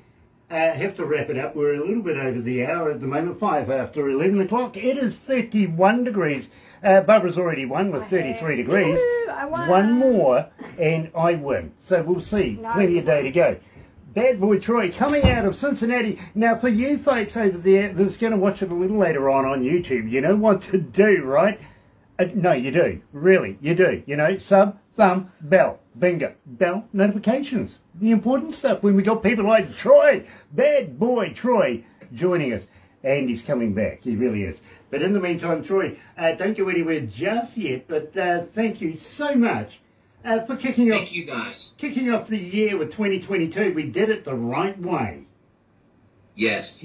have to wrap it up. We're a little bit over the hour at the moment, 5 after 11 o'clock. It is 31 degrees. Barbara's already won with 33 degrees. Woo, I won. One more and I win. So we'll see. No, Plenty you of day to go. Bad Boy Troy coming out of Cincinnati. Now for you folks over there that's going to watch it a little later on YouTube, you know what to do, right? No, you do. Really, you do. You know, sub, thumb, bell. Bingo. Bell notifications. The important stuff when we got people like Troy, Bad Boy Troy, joining us. And he's coming back. He really is. But in the meantime, Troy, don't go anywhere just yet. But thank you so much for kicking Thank you guys. off the year with 2022. We did it the right way. Yes.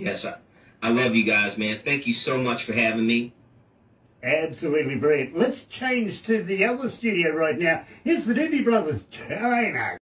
I love you guys, man. Thank you so much for having me. Absolutely brilliant. Let's change to the other studio right now. Here's the Doobie Brothers. China.